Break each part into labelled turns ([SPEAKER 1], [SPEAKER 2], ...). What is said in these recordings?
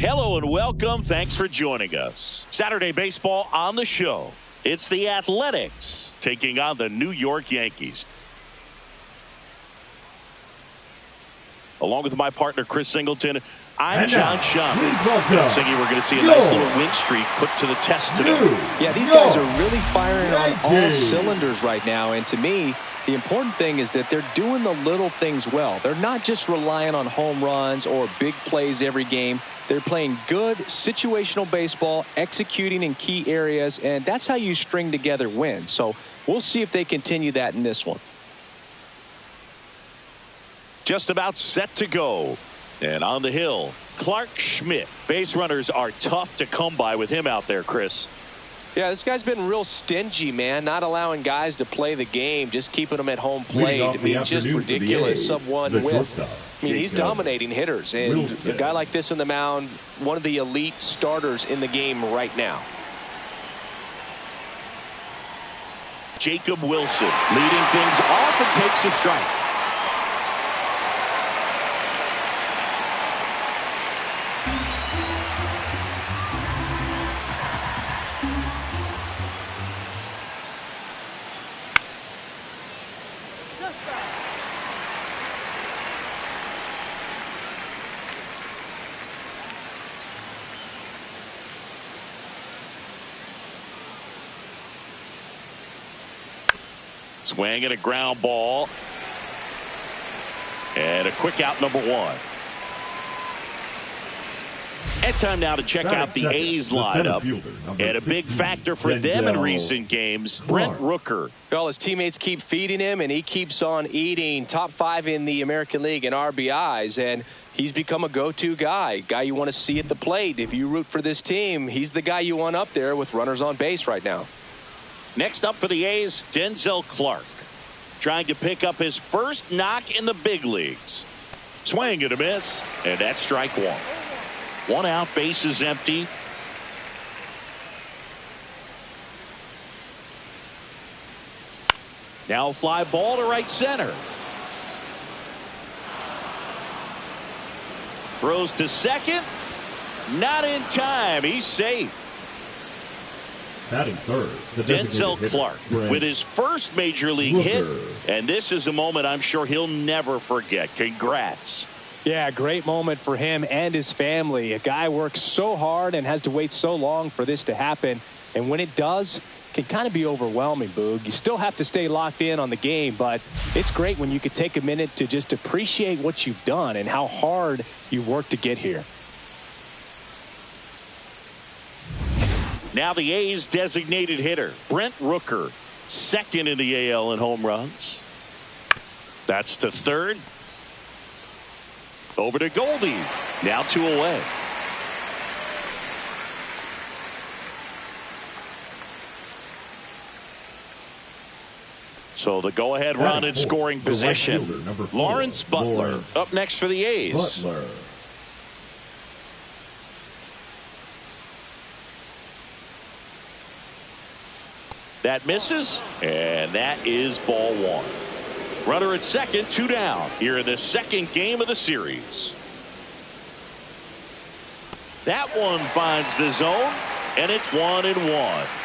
[SPEAKER 1] Hello and welcome. Thanks for joining us. Saturday baseball on the show. It's the Athletics taking on the New York Yankees. Along with my partner, Chris Singleton, I'm John Schaum. Siggy, we're going to see a nice little win streak put to the test today.
[SPEAKER 2] Yeah, these guys are really firing on all cylinders right now. And to me, the important thing is that they're doing the little things well. They're not just relying on home runs or big plays every game. They're playing good situational baseball, executing in key areas, and that's how you string together wins. So we'll see if they continue that in this one.
[SPEAKER 1] Just about set to go. And on the hill, Clark Schmidt. Base runners are tough to come by with him out there, Chris.
[SPEAKER 2] Yeah, this guy's been real stingy, man, not allowing guys to play the game, just keeping them at home plate. I mean, just ridiculous sub-1 whip. I mean, he's dominating hitters, and a guy like this on the mound, one of the elite starters in the game right now.
[SPEAKER 1] Jacob Wilson leading things off and takes a strike. Swing and a ground ball. And a quick out, number 1. And time now to check out the A's lineup. And a big factor for them in recent games, Brent Rooker.
[SPEAKER 2] Well, his teammates keep feeding him, and he keeps on eating. Top 5 in the American League in RBIs, and he's become a go-to guy you want to see at the plate. If you root for this team, he's the guy you want up there with runners on base right now.
[SPEAKER 1] Next up for the A's, Denzel Clark, trying to pick up his first knock in the big leagues. Swing and a miss, and that's strike 1. 1 out, base is empty. Now a fly ball to right center. Throws to second. Not in time. He's safe.
[SPEAKER 3] Batting third,
[SPEAKER 1] Denzel Clark with his first major league hit, and this is a moment I'm sure he'll never forget. Congrats.
[SPEAKER 2] Yeah, great moment for him and his family. A guy works so hard and has to wait so long for this to happen, and when it does, it can kind of be overwhelming, Boog. You still have to stay locked in on the game, but it's great when you could take a minute to just appreciate what you've done and how hard you've worked to get here.
[SPEAKER 1] Now the A's designated hitter, Brent Rooker, second in the AL in home runs. That's to third. Over to Goldie. Now 2 away. So the go-ahead run in scoring position. Lawrence Butler up next for the A's. That misses, and that is ball 1. Runner at second, 2 down here in the second game of the series. That one finds the zone, and it's 1-1.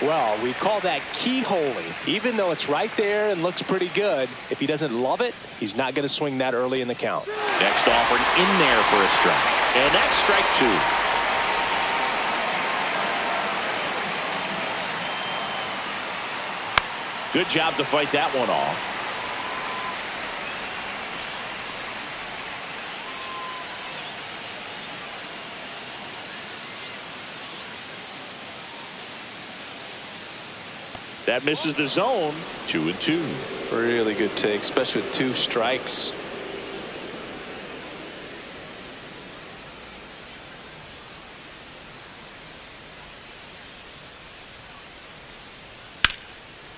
[SPEAKER 2] Well, we call that keyholing. Even though it's right there and looks pretty good, if he doesn't love it, he's not going to swing that early in the count.
[SPEAKER 1] Next offering in there for a strike, and that's strike 2. Good job to fight that one off. That misses the zone. 2-2.
[SPEAKER 2] Really good take, especially with 2 strikes.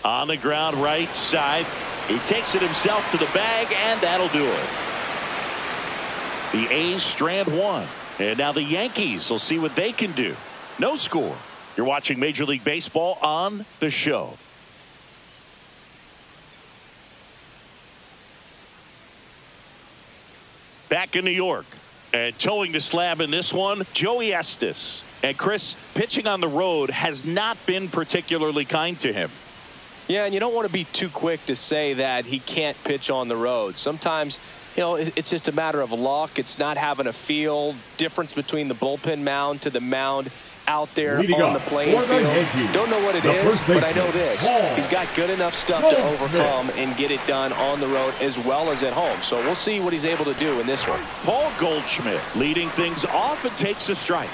[SPEAKER 1] On the ground right side. He takes it himself to the bag, and that'll do it. The A's strand 1. And now the Yankees will see what they can do. No score. You're watching Major League Baseball on the show. Back in New York, And towing the slab in this one, Joey Estes. And Chris, pitching on the road has not been particularly kind to him.
[SPEAKER 2] Yeah, and you don't want to be too quick to say that he can't pitch on the road. Sometimes, you know, it's just a matter of luck. It's not having a feel. Difference between the bullpen mound to the mound out there on the playing field. Don't know what it is, but I know this. He's got good enough stuff to overcome and get it done on the road as well as at home. So we'll see what he's able to do in this one.
[SPEAKER 1] Paul Goldschmidt leading things off and takes a strike.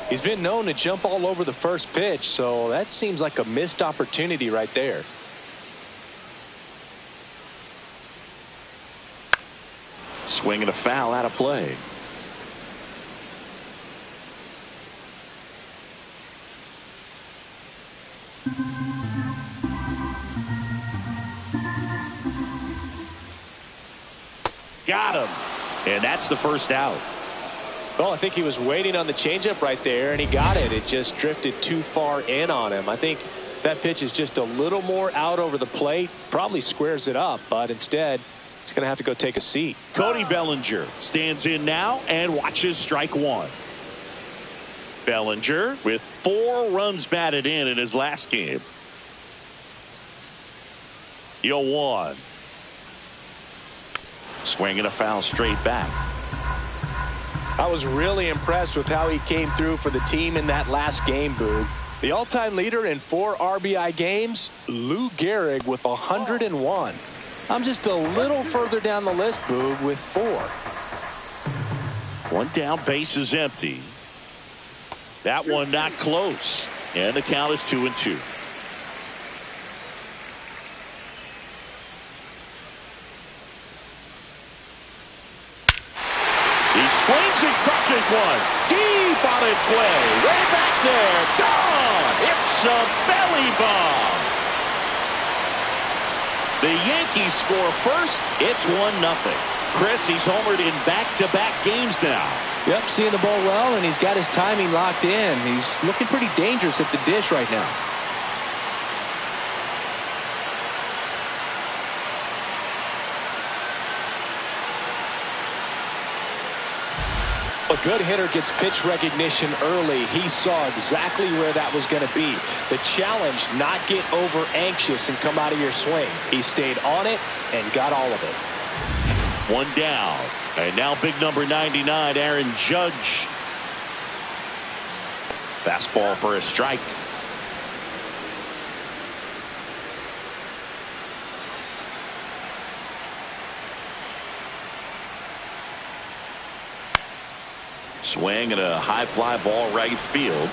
[SPEAKER 2] He's been known to jump all over the first pitch, so that seems like a missed opportunity right there.
[SPEAKER 1] Swinging a foul out of play. Got him. And that's the first out.
[SPEAKER 2] Well, I think he was waiting on the changeup right there, and he got it. It just drifted too far in on him. I think that pitch is just a little more out over the plate. Probably squares it up, but instead, he's going to have to go take a seat.
[SPEAKER 1] Cody Bellinger stands in now and watches strike one. Bellinger with 4 runs batted in his last game. 0-1. Swinging a foul straight back.
[SPEAKER 2] I was really impressed with how he came through for the team in that last game, Boog. The all-time leader in 4 RBI games, Lou Gehrig with 101. I'm just a little further down the list, Boog, with 4.
[SPEAKER 1] 1 down, base is empty. That one not close. And the count is 2-2. Swings and crushes one. Deep on its way. Way back there. Gone. It's a belly bomb. The Yankees score first. It's 1-0. Chris, he's homered in back-to-back games now.
[SPEAKER 2] Yep, seeing the ball well, and he's got his timing locked in. He's looking pretty dangerous at the dish right now. A good hitter gets pitch recognition early. He saw exactly where that was going to be. The challenge, not get over anxious and come out of your swing. He stayed on it and got all of it.
[SPEAKER 1] 1 down. And now big number 99, Aaron Judge. Fastball for a strike. Swing and a high fly ball right field.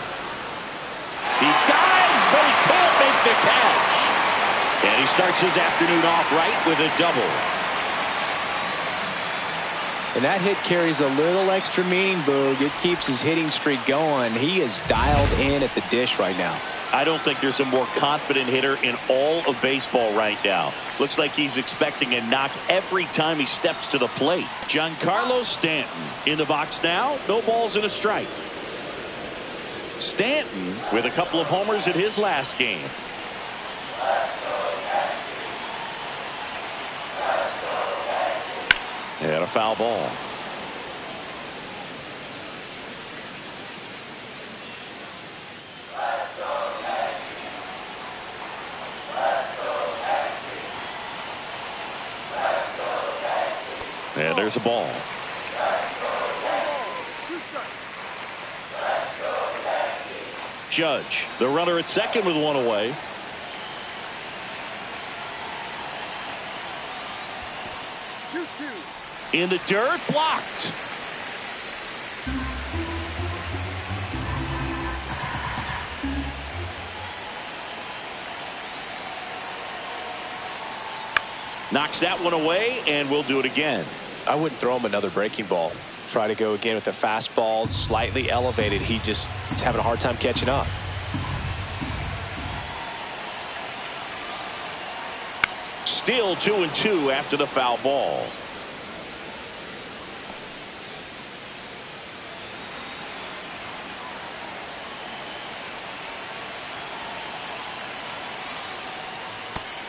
[SPEAKER 1] He dives, but he can't make the catch. And he starts his afternoon off right with a double.
[SPEAKER 2] And that hit carries a little extra meaning, Boog. It keeps his hitting streak going. He is dialed in at the dish right now.
[SPEAKER 1] I don't think there's a more confident hitter in all of baseball right now. Looks like he's expecting a knock every time he steps to the plate. Giancarlo Stanton in the box now. No balls and a strike. Stanton with a couple of homers in his last game. And a foul ball. And there's a ball. Judge, the runner at second with 1 away. In the dirt, blocked. Knocks that one away, and we'll do it again.
[SPEAKER 2] I wouldn't throw him another breaking ball. Try to go again with the fastball, slightly elevated. He's having a hard time catching up.
[SPEAKER 1] Still 2-2 after the foul ball.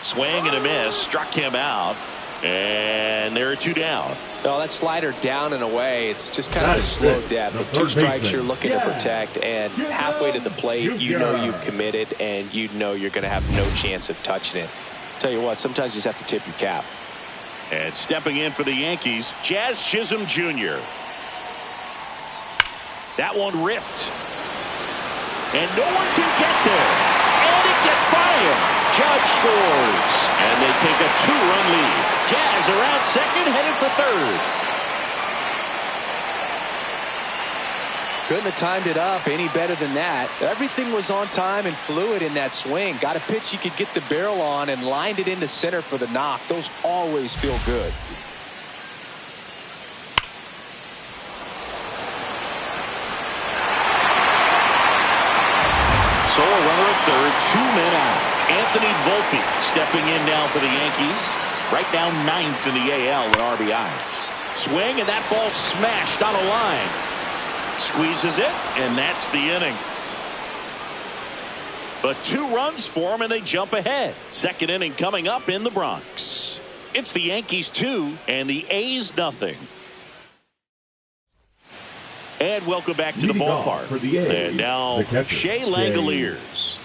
[SPEAKER 1] Swing and a miss, struck him out. And there are 2 down.
[SPEAKER 2] Oh, that slider down and away. It's just kind of a slow death. With 2 strikes, you're looking to protect, and halfway to the plate, you know you've committed, and you know you're going to have no chance of touching it. Tell you what, sometimes you just have to tip your cap.
[SPEAKER 1] And stepping in for the Yankees, Jazz Chisholm Jr. That one ripped. And no one can get there. And it gets by him. Judge scores. And they take a 2-run lead. Jazz around second, headed for third.
[SPEAKER 2] Couldn't have timed it up any better than that. Everything was on time and fluid in that swing. Got a pitch you could get the barrel on and lined it into center for the knock. Those always feel good.
[SPEAKER 1] So a runner at third, 2 men out. Anthony Volpe stepping in now for the Yankees. Right now 9th in the AL with RBIs. Swing, and that ball smashed on a line. Squeezes it, and that's the inning. But 2 runs for them, and they jump ahead. Second inning coming up in the Bronx. It's the Yankees 2 and the A's nothing. And welcome back to the ballpark.
[SPEAKER 3] For the A's,
[SPEAKER 1] and now Shea Langoliers.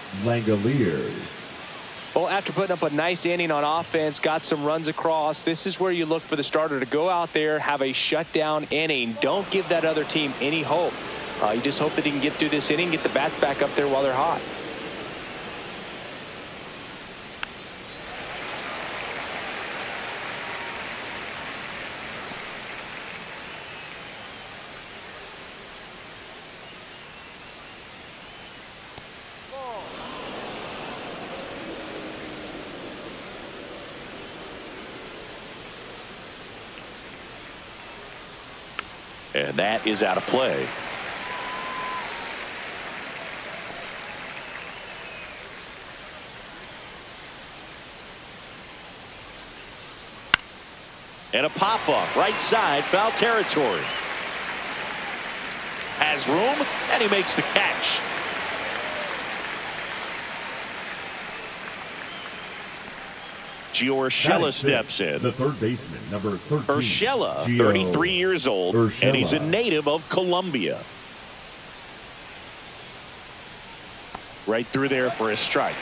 [SPEAKER 2] Well, after putting up a nice inning on offense, got some runs across, this is where you look for the starter to go out there, have a shutdown inning. Don't give that other team any hope. You just hope that he can get through this inning, get the bats back up there while they're hot.
[SPEAKER 1] And that is out of play. And a pop-up right side, foul territory. Has room, and he makes the catch. Gio Urshela steps in.
[SPEAKER 3] The third baseman, number 13.
[SPEAKER 1] Urshela, 33 years old, and he's a native of Colombia. Right through there for a strike.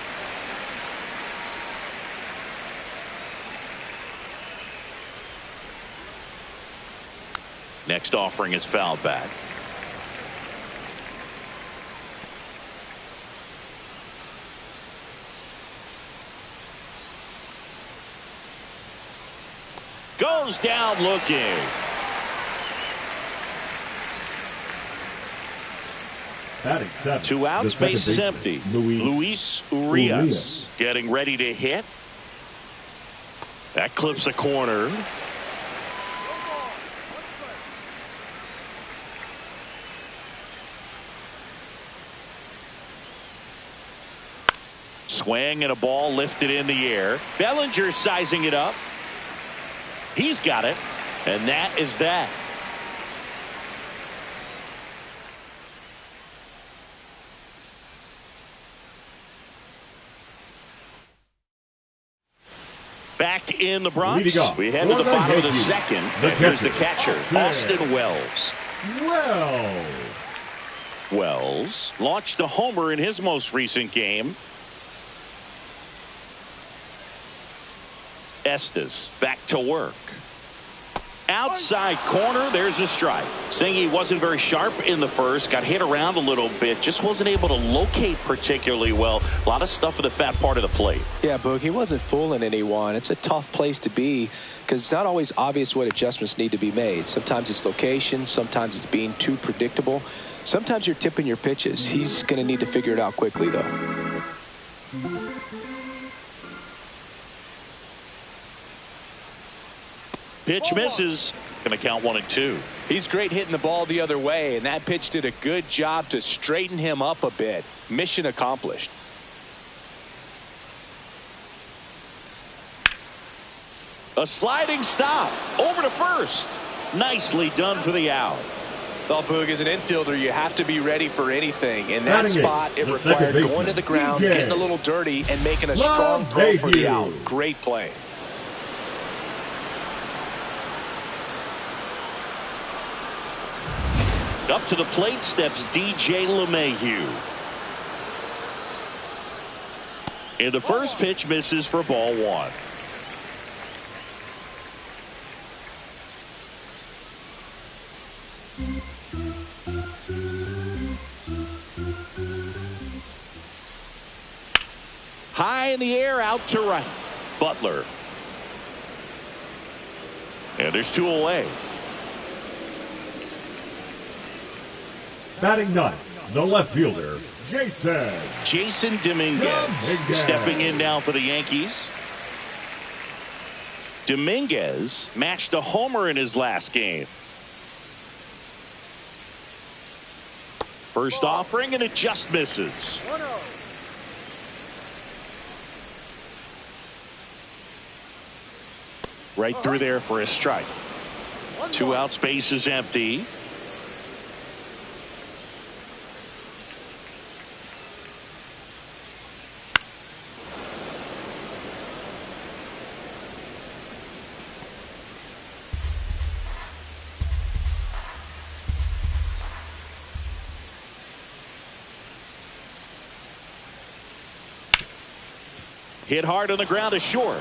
[SPEAKER 1] Next offering is fouled back. Goes down looking.
[SPEAKER 3] Batting 7.
[SPEAKER 1] 2 outs, base is empty. Luis Urias getting ready to hit. That clips a corner. Swing and a ball lifted in the air. Bellinger sizing it up. He's got it, and that is that. Back in the Bronx, we head to the bottom of the second, and here's the catcher, Austin Wells. Wells launched a homer in his most recent game. Estes back to work. Outside corner, there's a strike. Saying he wasn't very sharp in the first, got hit around a little bit, just wasn't able to locate particularly well. A lot of stuff in the fat part of the plate.
[SPEAKER 2] Yeah, Boog, he wasn't fooling anyone. It's a tough place to be because it's not always obvious what adjustments need to be made. Sometimes it's location, sometimes it's being too predictable. Sometimes you're tipping your pitches. He's going to need to figure it out quickly, though.
[SPEAKER 1] Pitch misses. Going to count 1-2.
[SPEAKER 2] He's great hitting the ball the other way, and that pitch did a good job to straighten him up a bit. Mission accomplished.
[SPEAKER 1] A sliding stop over to first. Nicely done for the out.
[SPEAKER 2] Well, Boog, as an infielder, you have to be ready for anything. In that spot, it required going to the ground, getting a little dirty, and making a strong throw for the out. Great play.
[SPEAKER 1] Up to the plate steps DJ LeMahieu. And the first pitch misses for ball one. High in the air, out to right. Butler. And there's two away.
[SPEAKER 3] Batting ninth, the left fielder, Jason
[SPEAKER 1] Dominguez. Stepping in now for the Yankees. Dominguez matched a homer in his last game. First offering, and it just misses. Right through there for a strike. 2 outs, base is empty. Hit hard on the ground to short.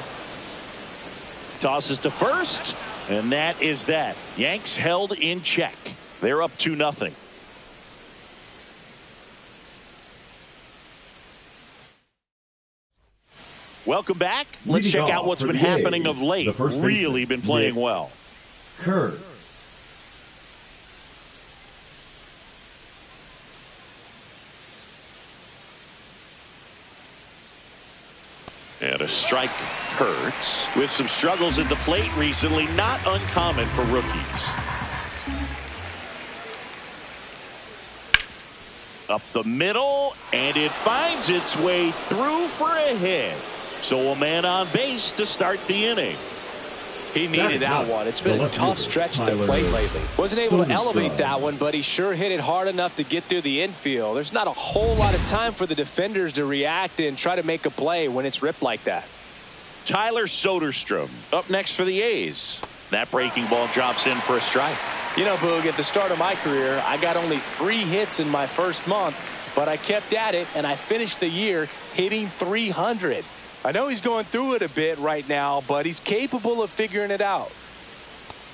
[SPEAKER 1] Tosses to first, and that is that. Yanks held in check. They're up 2-0. Welcome back. Let's check out what's been happening of late. Really been playing well.
[SPEAKER 3] Kurtz.
[SPEAKER 1] And a strike hurts. With some struggles at the plate recently, not uncommon for rookies. Up the middle, and it finds its way through for a hit. So a man on base to start the inning.
[SPEAKER 2] He needed that one. It's been a tough stretch to the plate lately. Wasn't able to elevate that one, but he sure hit it hard enough to get through the infield. There's not a whole lot of time for the defenders to react and try to make a play when it's ripped like that.
[SPEAKER 1] Tyler Soderstrom up next for the A's. That breaking ball drops in for a strike.
[SPEAKER 2] You know, Boog, at the start of my career, I got only 3 hits in my first month, but I kept at it, and I finished the year hitting 300. I know he's going through it a bit right now, but he's capable of figuring it out.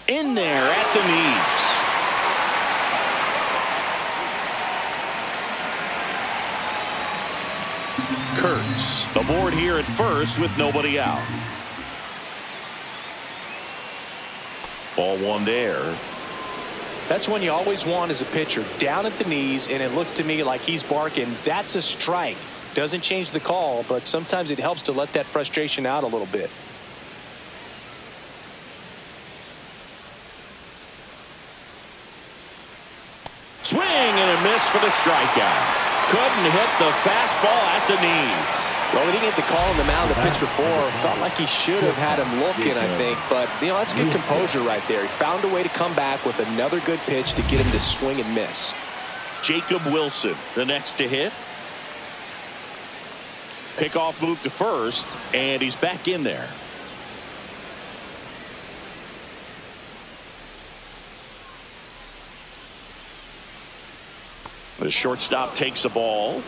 [SPEAKER 1] In there at the knees. Kurtz aboard here at first with nobody out. Ball one there.
[SPEAKER 2] That's when you always want as a pitcher, down at the knees, and it looks to me like he's barking, that's a strike. Doesn't change the call, but sometimes it helps to let that frustration out a little bit.
[SPEAKER 1] Swing and a miss for the strikeout. Couldn't hit the fastball at the knees.
[SPEAKER 2] Well, he didn't get the call on the mound the pitch before. Felt like he should have had him looking, I think. But, you know, that's good composure right there. He found a way to come back with another good pitch to get him to swing and miss.
[SPEAKER 1] Jacob Wilson, the next to hit. Pickoff move to first, and he's back in there. The shortstop takes a ball.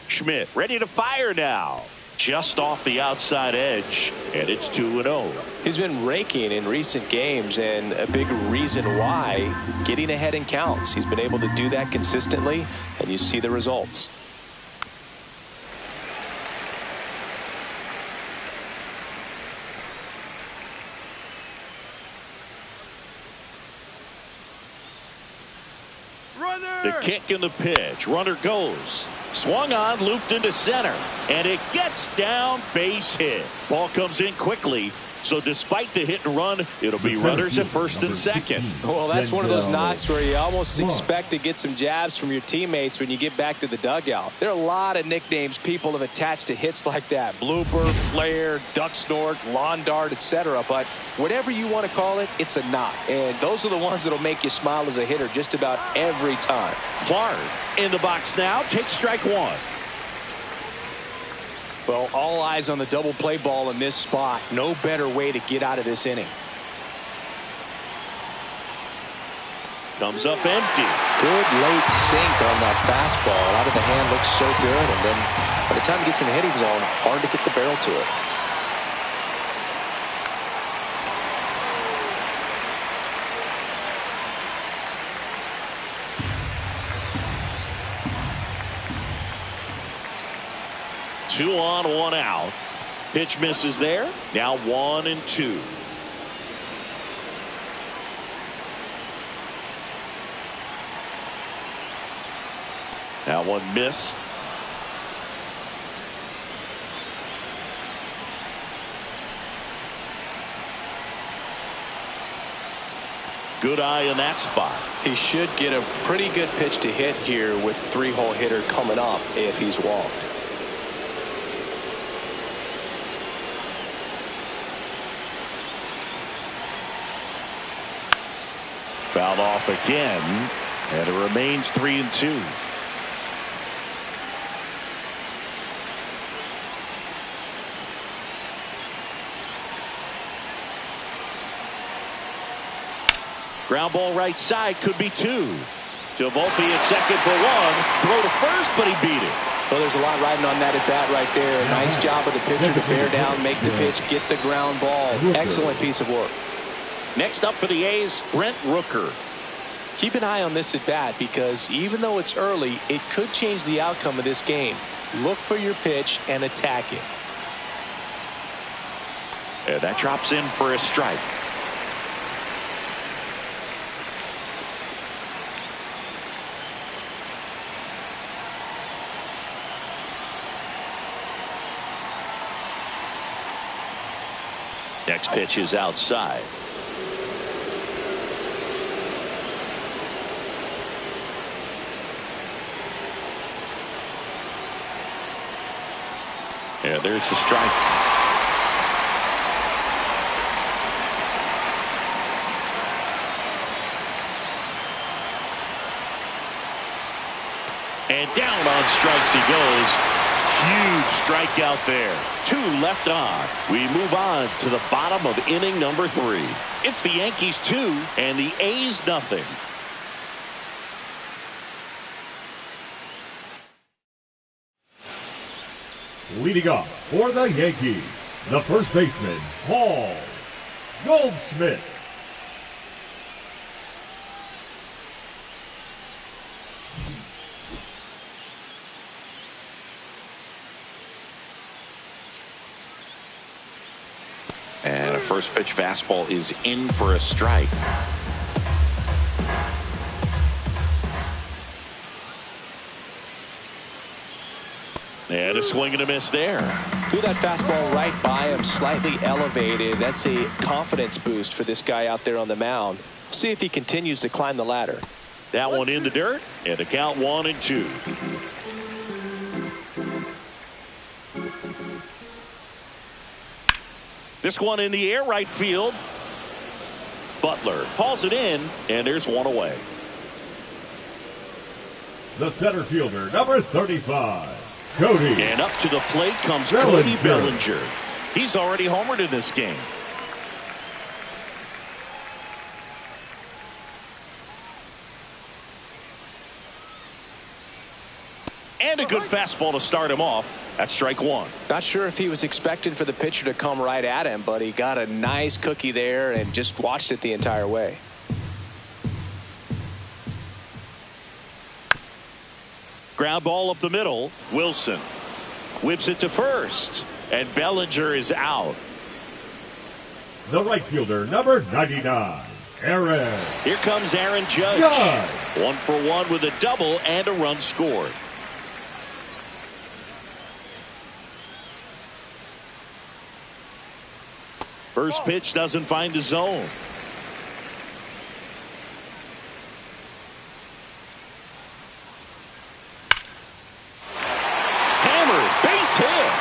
[SPEAKER 1] Schmidt ready to fire now. Just off the outside edge, and it's 2-0.
[SPEAKER 2] He's been raking in recent games, and a big reason why, getting ahead in counts. He's been able to do that consistently, and you see the results.
[SPEAKER 1] The kick and the pitch. Runner goes. Swung on, looped into center. And it gets down, base hit. Ball comes in quickly. So despite the hit and run, it'll be runners at first and second.
[SPEAKER 2] Well, that's one of those knocks where you almost expect to get some jabs from your teammates when you get back to the dugout. There are a lot of nicknames people have attached to hits like that. Blooper, flare, duck snort, lawn dart, etc. But whatever you want to call it, it's a knock. And those are the ones that'll make you smile as a hitter just about every time.
[SPEAKER 1] Hard in the box now. Takes strike one.
[SPEAKER 2] Well, all eyes on the double play ball in this spot. No better way to get out of this inning.
[SPEAKER 1] Comes up empty.
[SPEAKER 2] Good late sink on that fastball. Out of the hand looks so good. And then by the time he gets in the hitting zone, hard to get the barrel to it.
[SPEAKER 1] Two on, one out. Pitch misses there. Now 1-2. That one missed. Good eye in that spot.
[SPEAKER 2] He should get a pretty good pitch to hit here with three-hole hitter coming up if he's walked.
[SPEAKER 1] Fouled off again, and it remains 3-2. Ground ball right side, could be two. To Volpe at second for one. Throw to first, but he beat it.
[SPEAKER 2] Well, there's a lot riding on that at bat right there. Nice job of the pitcher to bear down, make the pitch, get the ground ball. Excellent piece of work.
[SPEAKER 1] Next up for the A's, Brent Rooker.
[SPEAKER 2] Keep an eye on this at bat because even though it's early, it could change the outcome of this game. Look for your pitch and attack it.
[SPEAKER 1] And that drops in for a strike. Next pitch is outside. Yeah, there's the strike. And down on strikes he goes. Huge strikeout there. Two left on. We move on to the bottom of inning number 3. It's the Yankees 2 and the A's nothing.
[SPEAKER 3] Leading off for the Yankees, the first baseman, Paul Goldschmidt.
[SPEAKER 1] And a first pitch fastball is in for a strike. And a swing and a miss there.
[SPEAKER 2] Threw that fastball right by him, slightly elevated. That's a confidence boost for this guy out there on the mound. See if he continues to climb the ladder.
[SPEAKER 1] That one in the dirt, and the count 1-2. This one in the air, right field. Butler hauls it in, and there's one away.
[SPEAKER 3] The center fielder, number 35. Cody.
[SPEAKER 1] And up to the plate comes
[SPEAKER 3] Bellinger.
[SPEAKER 1] Cody Bellinger. He's already homered in this game. And a good fastball to start him off. That's strike one.
[SPEAKER 2] Not sure if he was expecting for the pitcher to come right at him, but he got a nice cookie there and just watched it the entire way.
[SPEAKER 1] Ground ball up the middle. Wilson whips it to first, and Bellinger is out.
[SPEAKER 3] The right fielder, number 99, Aaron.
[SPEAKER 1] Here comes Aaron Judge. 1 for 1 with a double and a run scored. First pitch doesn't find the zone. Hammered, base hit.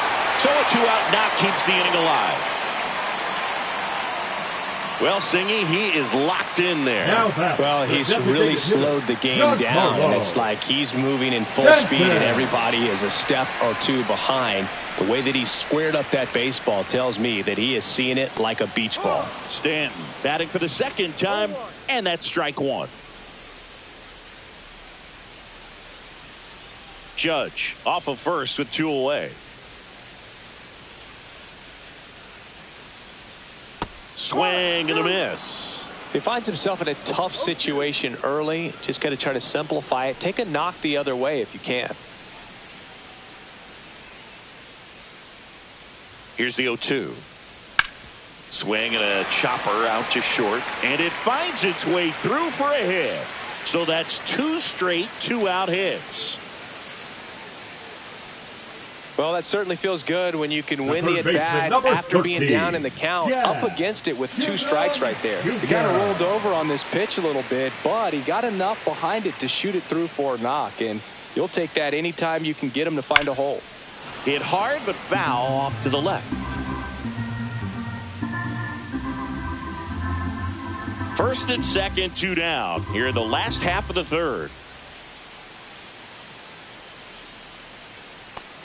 [SPEAKER 1] So a 2-out knock keeps the inning alive. Well, Singy, he is locked in there.
[SPEAKER 2] Well, he's really slowed the game down, and it's like he's moving in full speed, and everybody is a step or two behind. The way that he squared up that baseball tells me that he is seeing it like a beach ball.
[SPEAKER 1] Stanton batting for the second time, and that's strike one. Judge off of first with 2 away. Swing and a miss.
[SPEAKER 2] He finds himself in a tough situation early. Just got to try to simplify it. Take a knock the other way if you can.
[SPEAKER 1] Here's the 0-2. Swing and a chopper out to short, and it finds its way through for a hit. So that's 2 straight 2-out hits.
[SPEAKER 2] Well, that certainly feels good when you can win the at-bat after being down in the count, up against it with 2 strikes right there. He kind of rolled over on this pitch a little bit, but he got enough behind it to shoot it through for a knock, and you'll take that anytime you can get him to find a hole.
[SPEAKER 1] Hit hard but foul off to the left. First and second, 2 down here in the last half of the third.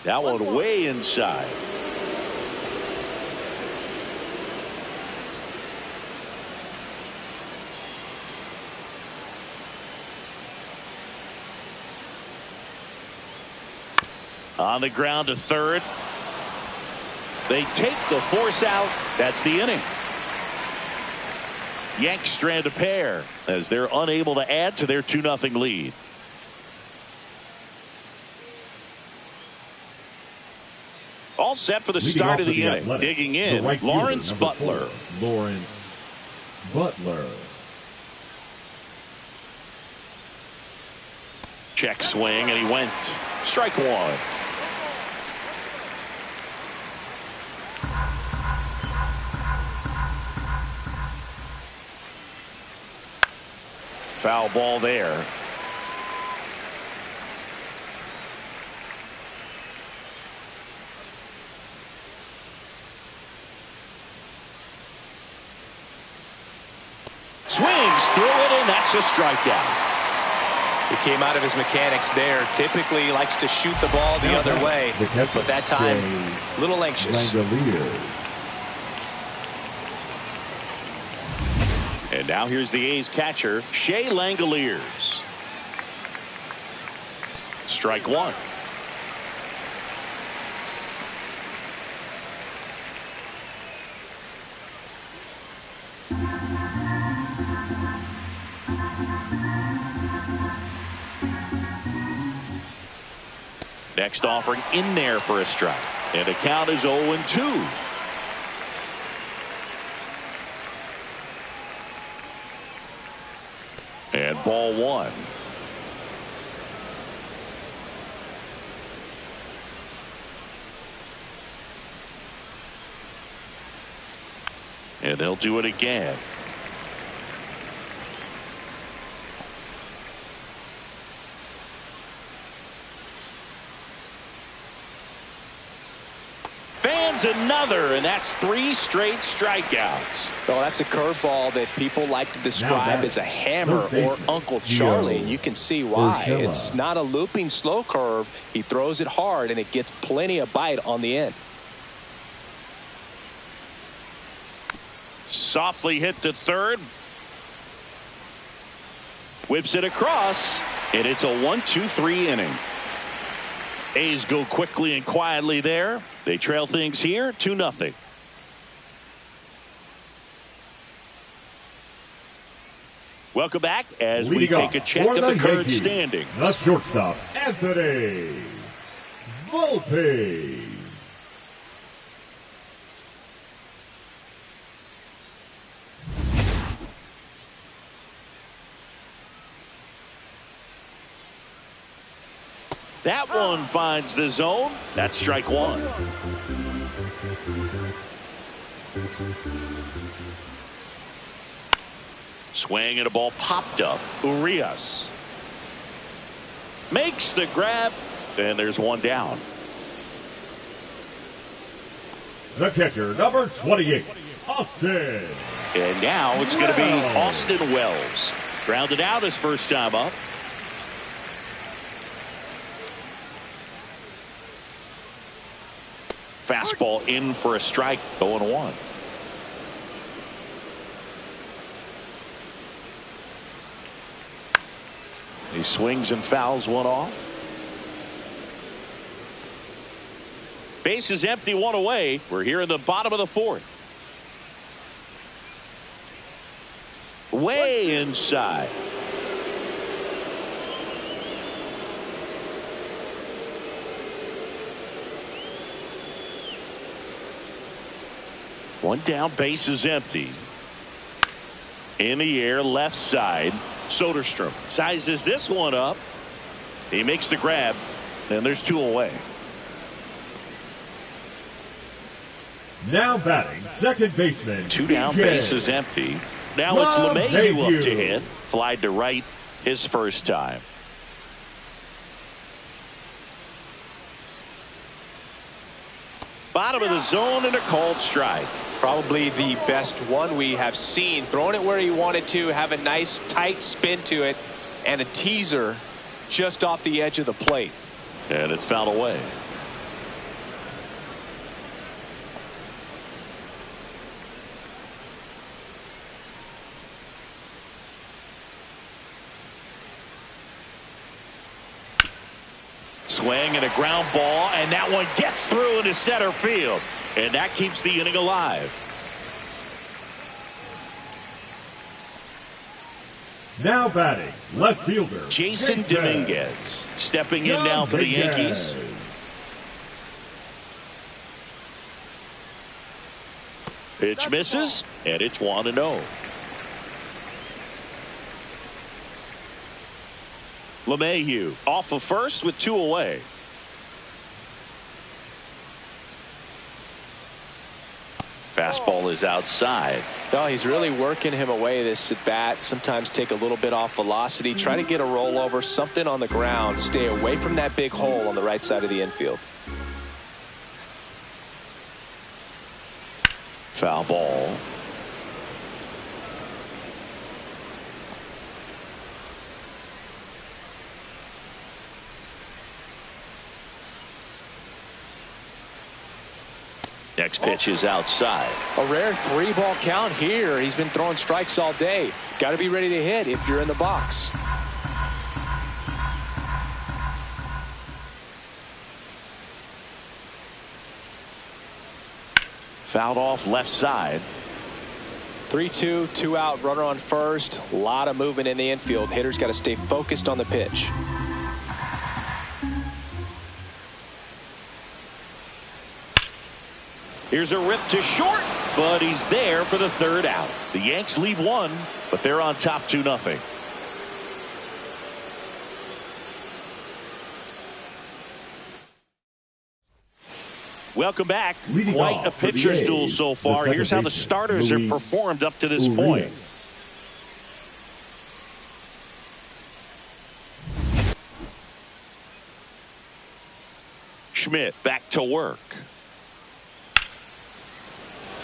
[SPEAKER 1] That one way inside. On the ground to third. They take the force out. That's the inning. Yanks strand a pair as they're unable to add to their 2-0 lead. All set for the start of the inning. Digging in, Lawrence Butler.
[SPEAKER 3] Lawrence Butler.
[SPEAKER 1] Check swing, and he went. Strike one. Foul ball there. Swings through it, and that's a strikeout.
[SPEAKER 2] He came out of his mechanics there. Typically he likes to shoot the ball the other way, but that time a little anxious.
[SPEAKER 1] And now here's the A's catcher, Shea Langoliers. Strike one. Next offering in there for a strike. And the count is 0-2. And ball one. And they'll do it again. Another, and that's 3 straight strikeouts.
[SPEAKER 2] Well, that's a curveball that people like to describe as a hammer or Uncle Charlie. You can see why. It's not a looping slow curve. He throws it hard, and it gets plenty of bite on the end.
[SPEAKER 1] Softly hit to third. Whips it across, and it's a 1-2-3 inning. A's go quickly and quietly there. They trail things here 2-0. Welcome back as we take a check of the current standings.
[SPEAKER 3] The shortstop, Anthony Volpe.
[SPEAKER 1] That one finds the zone. That's strike one. Swing and a ball popped up. Urias makes the grab, and there's one down.
[SPEAKER 3] The catcher, number 28, Austin.
[SPEAKER 1] And now it's going to be Austin Wells. Grounded out his first time up. Fastball in for a strike, 0-1. He swings and fouls one off. Base is empty, one away. We're here in the bottom of the fourth. Way inside. One down, base is empty. In the air, left side. Soderstrom sizes this one up. He makes the grab, and there's two away.
[SPEAKER 3] Now batting, second baseman.
[SPEAKER 1] Two down, base is empty. Now it's LeMahieu up to hit. Flied to right his first time. Bottom of the zone and a called strike.
[SPEAKER 2] Probably the best one we have seen. Throwing it where he wanted to, have a nice tight spin to it, and a teaser just off the edge of the plate.
[SPEAKER 1] And it's fouled away. Swing and a ground ball, and that one gets through into center field. And that keeps the inning alive.
[SPEAKER 3] Now batting, left fielder
[SPEAKER 1] Jason Dominguez stepping in now for the Yankees. Pitch misses, and it's 1-0. LeMahieu off of first with two away. Fastball is outside.
[SPEAKER 2] No, he's really working him away this at bat. Sometimes take a little bit off velocity. Try to get a rollover, something on the ground. Stay away from that big hole on the right side of the infield.
[SPEAKER 1] Foul ball. Next pitch is outside.
[SPEAKER 2] A rare 3-ball count here. He's been throwing strikes all day. Got to be ready to hit if you're in the box.
[SPEAKER 1] Fouled off left side.
[SPEAKER 2] 3-2, 2 out, runner on first. A lot of movement in the infield. Hitter's got to stay focused on the pitch.
[SPEAKER 1] Here's a rip to short, but he's there for the third out. The Yanks lead one, but they're on top 2-0. Welcome back. Quite a pitcher's duel so far. Here's how the starters have performed up to this point. Schmidt back to work.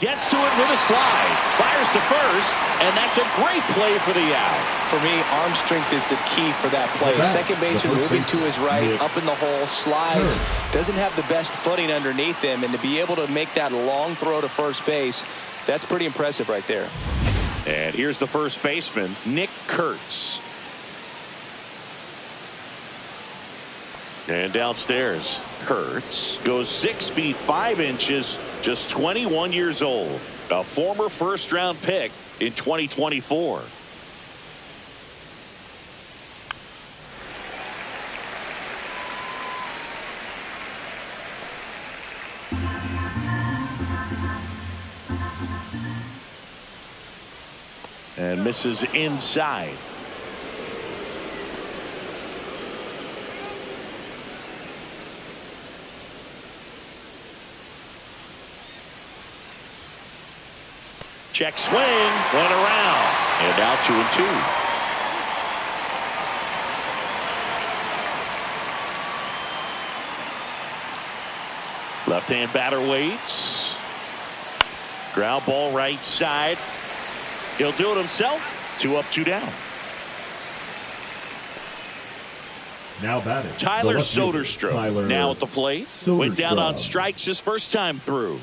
[SPEAKER 1] Gets to it with a slide. Fires to first, and that's a great play for the out.
[SPEAKER 2] For me, arm strength is the key for that play. Second baseman moving to his right, up in the hole, slides. Doesn't have the best footing underneath him, and to be able to make that long throw to first base, that's pretty impressive right there.
[SPEAKER 1] And here's the first baseman, Nick Kurtz. And downstairs, Kurtz goes 6 feet 5 inches, just 21 years old. A former first-round pick in 2024. And misses inside. Check swing, went around, and now 2-2. Left-hand batter waits. Ground ball right side. He'll do it himself. 2 up, 2 down.
[SPEAKER 3] Now batting,
[SPEAKER 1] Tyler Soderstrom now at the plate. Went down on strikes his first time through.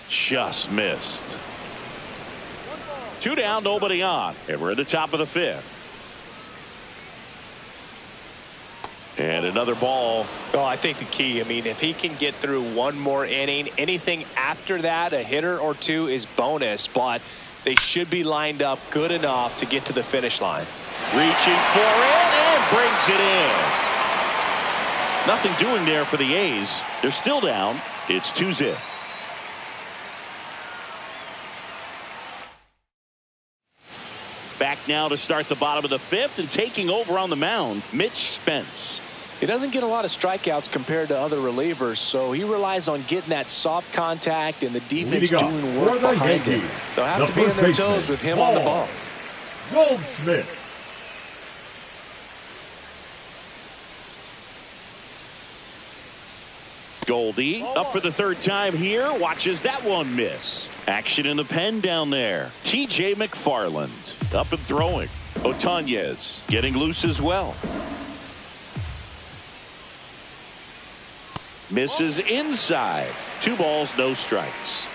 [SPEAKER 1] Just missed. 2 down, nobody on. And we're at the top of the 5th. And another ball.
[SPEAKER 2] Oh, I think the key, I mean, if he can get through one more inning, anything after that, a hitter or 2 is bonus, but they should be lined up good enough to get to the finish line.
[SPEAKER 1] Reaching for it and brings it in. Nothing doing there for the A's. They're still down. It's 2-0. Back now to start the bottom of the 5th, and taking over on the mound, Mitch Spence.
[SPEAKER 2] He doesn't get a lot of strikeouts compared to other relievers, so he relies on getting that soft contact and the defense doing work behind him. They'll have to be on their toes with him on the ball.
[SPEAKER 3] Goldsmith.
[SPEAKER 1] Goldie up for the 3rd time here. Watches that one miss. Action in the pen down there. TJ McFarland up and throwing. Otanez getting loose as well. Misses inside. 2 balls, no strikes.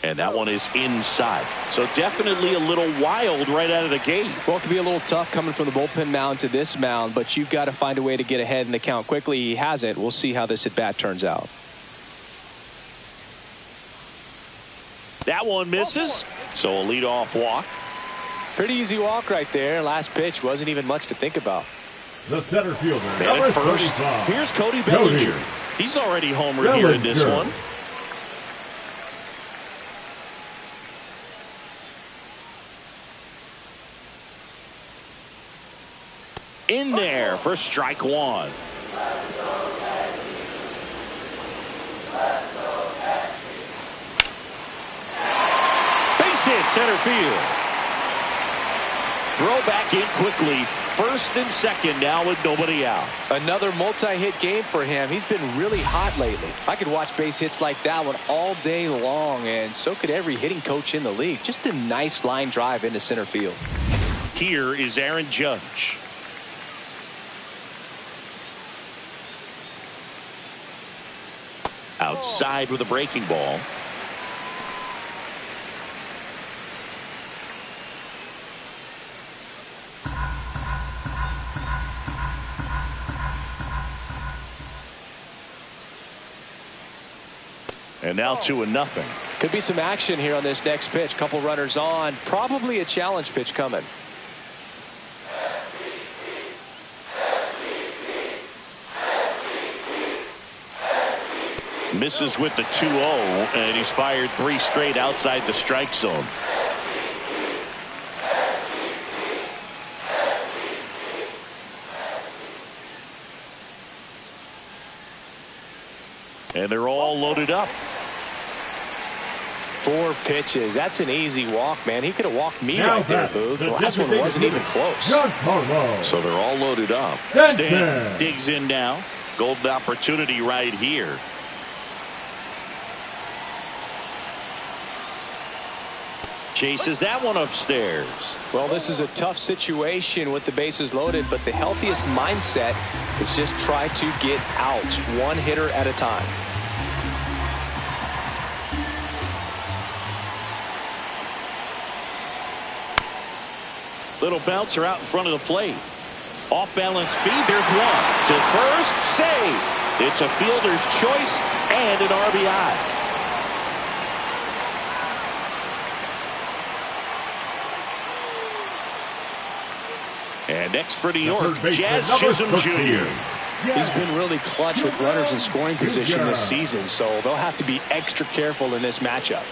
[SPEAKER 1] And that one is inside. So definitely a little wild right out of the gate.
[SPEAKER 2] Well, it can be a little tough coming from the bullpen mound to this mound, but you've got to find a way to get ahead in the count quickly. He hasn't. We'll see how this at-bat turns out.
[SPEAKER 1] That one misses. So a leadoff walk.
[SPEAKER 2] Pretty easy walk right there. Last pitch wasn't even much to think about.
[SPEAKER 3] The center fielder.
[SPEAKER 1] And at first, here's Cody Bellinger. He's already homered here in this one. In there for strike 1. Base hit center field. Throw back in quickly. 1st and 2nd now with nobody out.
[SPEAKER 2] Another multi-hit game for him. He's been really hot lately. I could watch base hits like that one all day long, and so could every hitting coach in the league. Just a nice line drive into center field.
[SPEAKER 1] Here is Aaron Judge. Outside with a breaking ball. And now 2-0.
[SPEAKER 2] Could be some action here on this next pitch. Couple runners on. Probably a challenge pitch coming.
[SPEAKER 1] Misses with the 2-0, and he's fired 3 straight outside the strike zone. And they're all loaded up.
[SPEAKER 2] 4 pitches. That's an easy walk, man. He could have walked me right there, Boog. The last one wasn't even close.
[SPEAKER 1] So they're all loaded up. Stan digs in now. Golden opportunity right here. Chases that one upstairs.
[SPEAKER 2] Well, this is a tough situation with the bases loaded, but the healthiest mindset is just try to get out 1 hitter at a time.
[SPEAKER 1] Little bouncer out in front of the plate. Off balance feed. There's one to first. Save. It's a fielder's choice and an RBI. And next for New York, Jazz Chisholm Jr.
[SPEAKER 2] He's been really clutch with runners in scoring position this season, so they'll have to be extra careful in this matchup.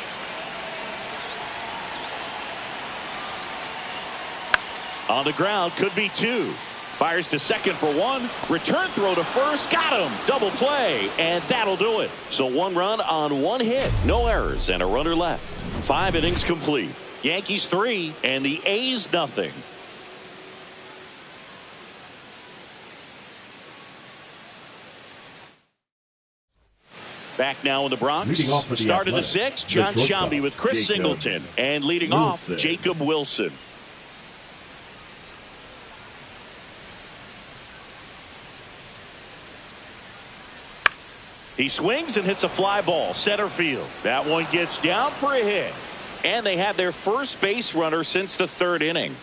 [SPEAKER 1] On the ground, could be 2. Fires to second for 1. Return throw to first. Got him. Double play. And that'll do it. So 1 run on 1 hit. No errors and a runner left. 5 innings complete. Yankees 3 and the A's nothing. Back now in the Bronx. Start of the 6th, John Shambi with Chris Singleton. And leading off, Jacob Wilson. He swings and hits a fly ball center field. That one gets down for a hit. And they have their first base runner since the 3rd inning.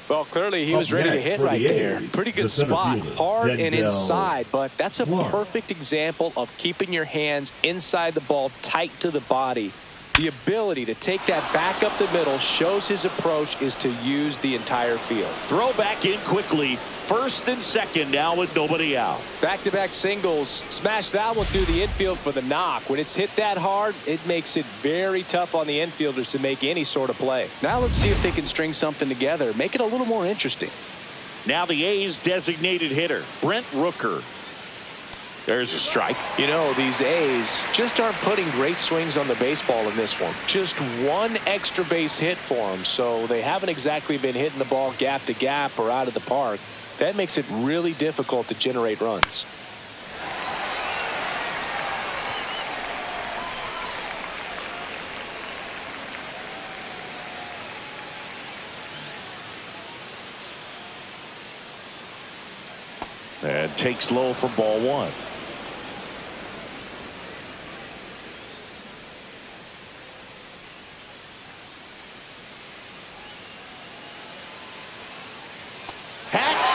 [SPEAKER 2] Well, clearly he was ready to hit right there. Pretty good spot, hard and inside, but that's a perfect example of keeping your hands inside the ball, tight to the body. The ability to take that back up the middle shows his approach is to use the entire field.
[SPEAKER 1] Throw back in quickly. First and second now with nobody out.
[SPEAKER 2] Back-to-back singles. Smash that one through the infield for the knock. When it's hit that hard, it makes it very tough on the infielders to make any sort of play. Now let's see if they can string something together. Make it a little more interesting.
[SPEAKER 1] Now the A's designated hitter, Brent Rooker. There's a strike.
[SPEAKER 2] You know, these A's just aren't putting great swings on the baseball in this one. Just 1 extra base hit for them, so they haven't exactly been hitting the ball gap to gap or out of the park. That makes it really difficult to generate runs.
[SPEAKER 1] And takes low for ball 1.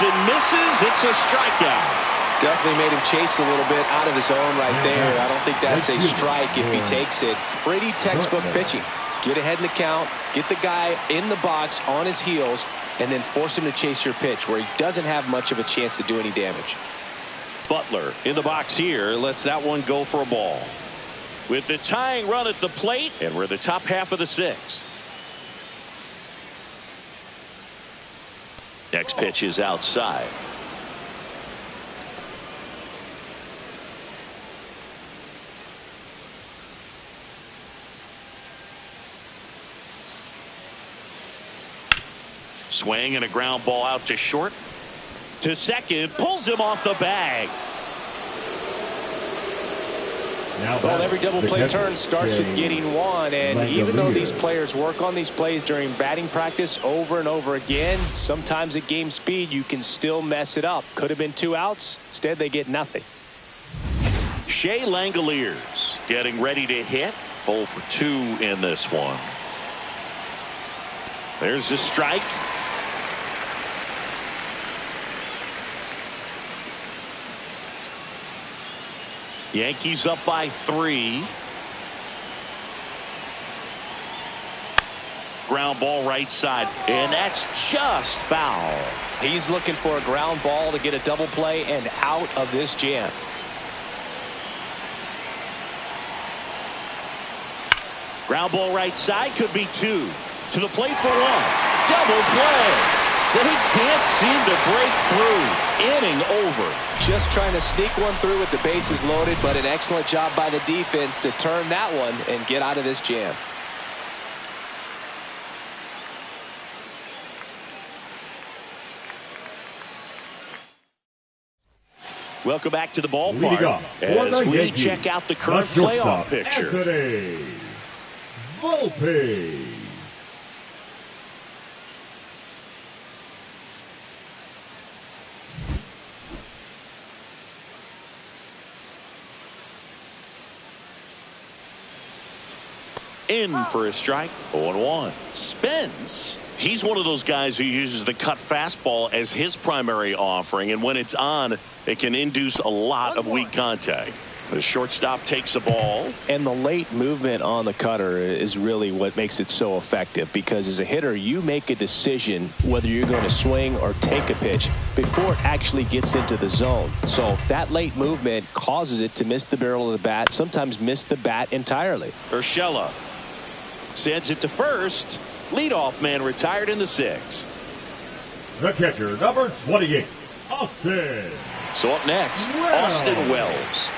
[SPEAKER 1] And misses. It's a strikeout.
[SPEAKER 2] Definitely made him chase a little bit out of his own right there. I don't think that's a strike if he takes it. Pretty textbook pitching. Get ahead in the count, get the guy in the box on his heels, and then force him to chase your pitch where he doesn't have much of a chance to do any damage.
[SPEAKER 1] Butler in the box here lets that one go for a ball. With the tying run at the plate, and we're the top half of the 6th. Next pitch is outside. Swing and a ground ball out to short. To second, pulls him off the bag.
[SPEAKER 2] Well, every double play turn starts with getting 1, and even though these players work on these plays during batting practice over and over again, sometimes at game speed you can still mess it up. Could have been 2 outs. Instead, they get nothing.
[SPEAKER 1] Shea Langoliers getting ready to hit. 0 for 2 in this one. There's a strike. Yankees up by 3. Ground ball right side, and that's just foul.
[SPEAKER 2] He's looking for a ground ball to get a double play and out of this jam.
[SPEAKER 1] Ground ball right side, could be 2. To the plate for 1. Double play. They can't seem to break through. Inning over.
[SPEAKER 2] Just trying to sneak one through with the bases loaded, but an excellent job by the defense to turn that one and get out of this jam.
[SPEAKER 1] Welcome back to the ballpark as we check out the current playoff picture.
[SPEAKER 3] Volpe.
[SPEAKER 1] In for a strike. 0-1. Spence. He's one of those guys who uses the cut fastball as his primary offering, and when it's on, it can induce a lot of weak contact. The shortstop takes the ball.
[SPEAKER 2] And the late movement on the cutter is really what makes it so effective, because as a hitter, you make a decision whether you're going to swing or take a pitch before it actually gets into the zone. So that late movement causes it to miss the barrel of the bat, sometimes miss the bat entirely.
[SPEAKER 1] Urshela sends it to first. Leadoff man retired in the 6th.
[SPEAKER 3] the catcher, number 28, Austin.
[SPEAKER 1] So up next, Austin Wells.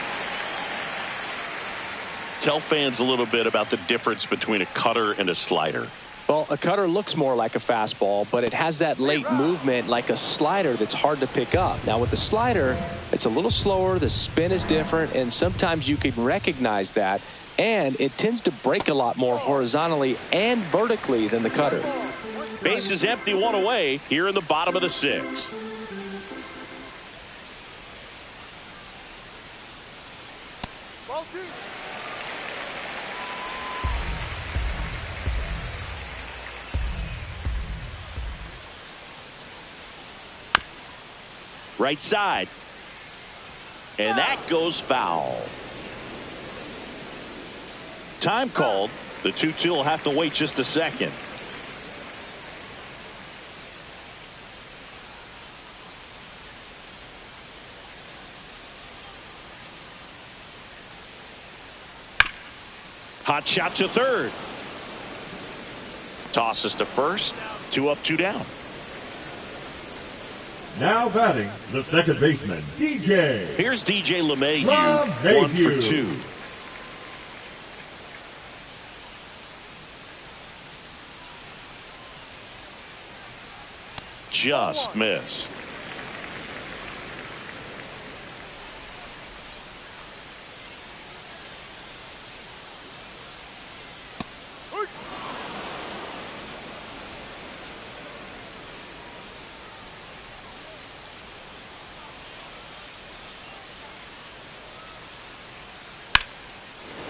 [SPEAKER 1] Tell fans a little bit about the difference between a cutter and a slider.
[SPEAKER 2] Well, a cutter looks more like a fastball, but it has that late movement like a slider that's hard to pick up. Now with the slider, it's a little slower, the spin is different, and sometimes you can recognize that, and it tends to break a lot more horizontally and vertically than the cutter.
[SPEAKER 1] Base is empty, one away here in the bottom of the sixth. Right side. And that goes foul. Time called. The 2-2 will have to wait just a second. Hot shot to third. Tosses to first. 2 up, 2 down.
[SPEAKER 3] Now batting, the second baseman, DJ.
[SPEAKER 1] Here's DJ LeMahieu, 1 for 2. Just missed.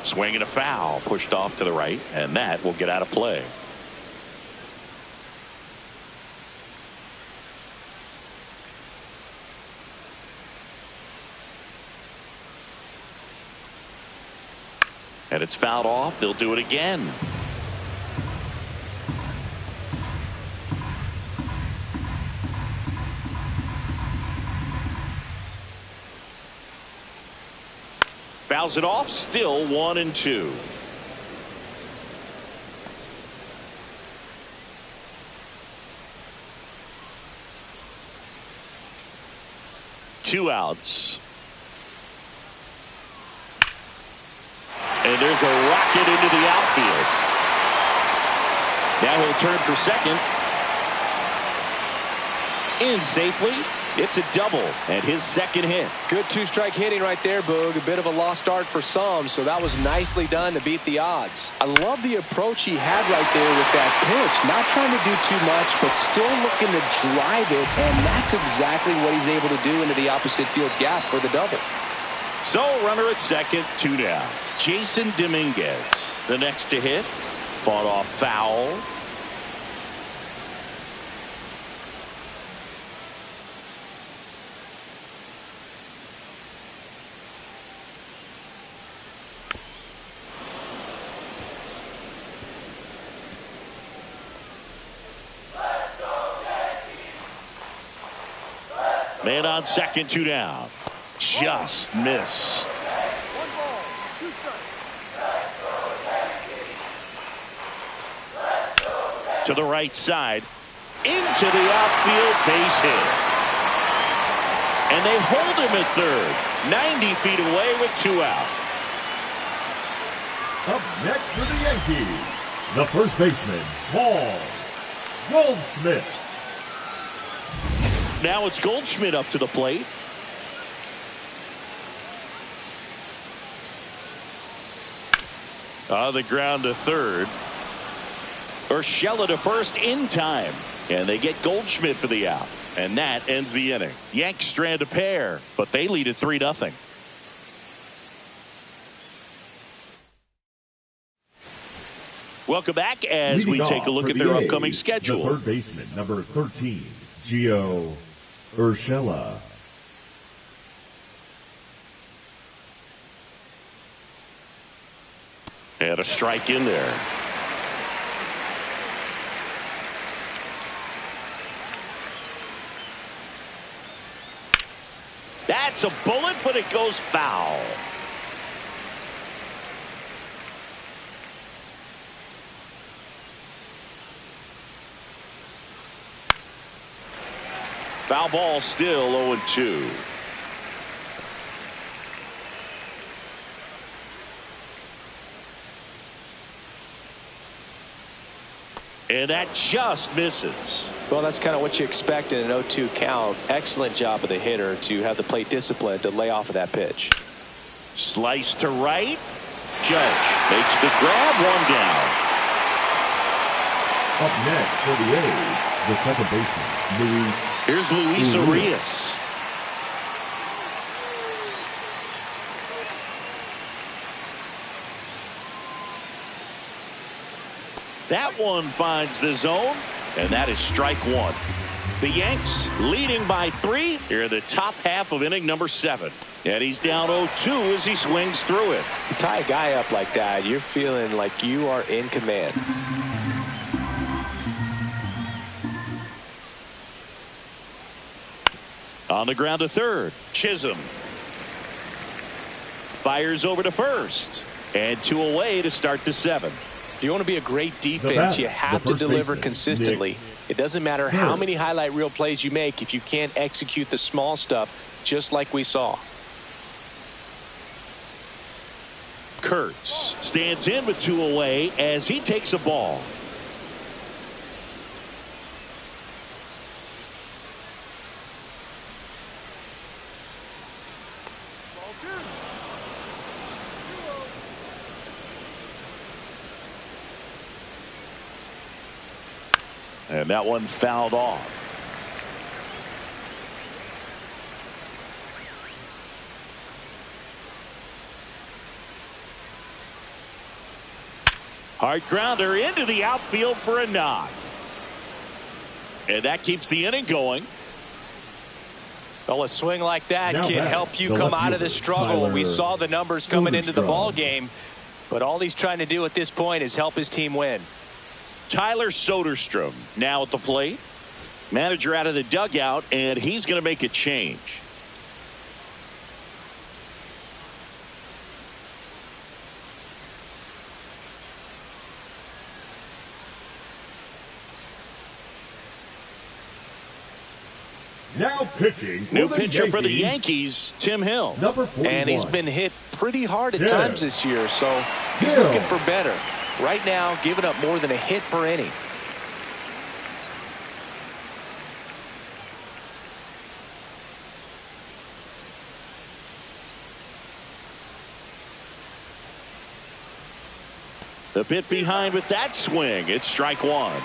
[SPEAKER 1] Swing and a foul, pushed off to the right, and that will get out of play. And it's fouled off. They'll do it again. Fouls it off, still 1-2. Two outs. And there's a rocket into the outfield. Now he'll turn for second. In safely. It's a double and his second hit.
[SPEAKER 2] Good two-strike hitting right there, Boog. A bit of a lost start for some, so that was nicely done to beat the odds. I love the approach he had right there with that pitch. Not trying to do too much, but still looking to drive it, and that's exactly what he's able to do into the opposite field gap for the double.
[SPEAKER 1] So runner at second, 2 down. Jason Dominguez, the next to hit. Fought off foul. Man on second, 2 down. Just missed. To the right side. Into the outfield, base hit. And they hold him at third. 90 feet away with 2 out.
[SPEAKER 3] Up next for the Yankees, the first baseman, Paul Goldschmidt.
[SPEAKER 1] Now it's Goldschmidt up to the plate. On the ground to third. Urshela to first in time. And they get Goldschmidt for the out. And that ends the inning. Yanks strand a pair, but they lead at 3-0. Welcome back as we take a look at their upcoming schedule.
[SPEAKER 3] The third baseman, number 13, Gio Urshela.
[SPEAKER 1] And a strike in there. That's a bullet, but it goes foul. Foul ball, still 0-2. And that just misses.
[SPEAKER 2] Well, that's kind of what you expect in an 0-2 count. Excellent job of the hitter to have the plate discipline to lay off of that pitch.
[SPEAKER 1] Slice to right. Judge makes the grab, one down.
[SPEAKER 3] Up next for the A's, the second baseman, Luis.
[SPEAKER 1] Here's Luis Arias. That one finds the zone, and that is strike one. The Yanks leading by 3 here in the top half of inning number 7. And he's down 0-2 as he swings through it.
[SPEAKER 2] You tie a guy up like that, you're feeling like you are in command.
[SPEAKER 1] On the ground to third, Chisholm. Fires over to first. And 2 away to start the 7th.
[SPEAKER 2] If you want to be a great defense, you have to deliver consistently. It doesn't matter how many highlight reel plays you make if you can't execute the small stuff, just like we saw.
[SPEAKER 1] Kurtz stands in with 2 away as he takes a ball. And that one fouled off. Hard grounder into the outfield for a knock. And that keeps the inning going.
[SPEAKER 2] Well, a swing like that can help you come out of this struggle. We saw the numbers coming into the ball game, but all he's trying to do at this point is help his team win.
[SPEAKER 1] Tyler Soderstrom now at the plate. Manager out of the dugout, and he's going to make a change.
[SPEAKER 3] Now pitching for
[SPEAKER 1] New
[SPEAKER 3] the
[SPEAKER 1] pitcher
[SPEAKER 3] Yankees,
[SPEAKER 1] for the Yankees, Tim Hill.
[SPEAKER 3] number 41.
[SPEAKER 2] And he's been hit pretty hard at
[SPEAKER 3] Yeah.
[SPEAKER 2] times this year, so he's
[SPEAKER 3] Yeah.
[SPEAKER 2] looking for better. Right now, giving up more than a hit per inning.
[SPEAKER 1] The bit behind with that swing. It's strike one.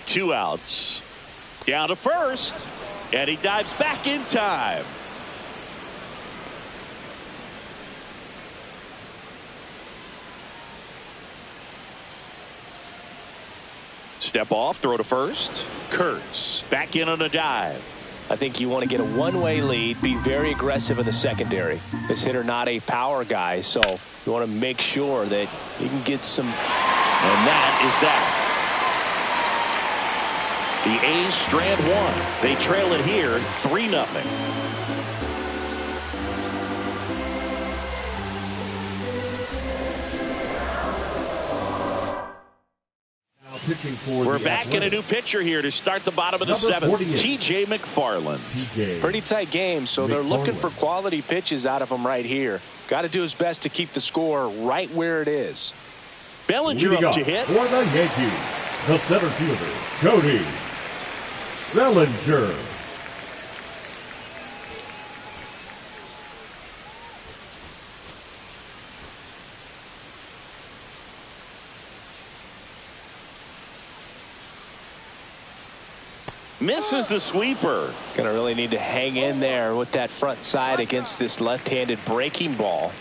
[SPEAKER 1] Two outs. Down to first. And he dives back in time. Step off, throw to first. Kurtz back in on a dive.
[SPEAKER 2] I think you want to get a one-way lead, be very aggressive in the secondary. This hitter not a power guy, so you want to make sure that you can get some.
[SPEAKER 1] And that is that. The A's strand one. They trail it here 3-0. We're back in a new pitcher here to start the bottom of the 7th. TJ McFarland.
[SPEAKER 2] Pretty tight game, so they're looking for quality pitches out of him right here. Got to do his best to keep the score right where it is.
[SPEAKER 1] Bellinger up to hit.
[SPEAKER 3] For the Yankees, the center fielder, Cody Bellinger.
[SPEAKER 1] Misses the sweeper.
[SPEAKER 2] Gonna really need to hang in there with that front side against this left-handed breaking ball.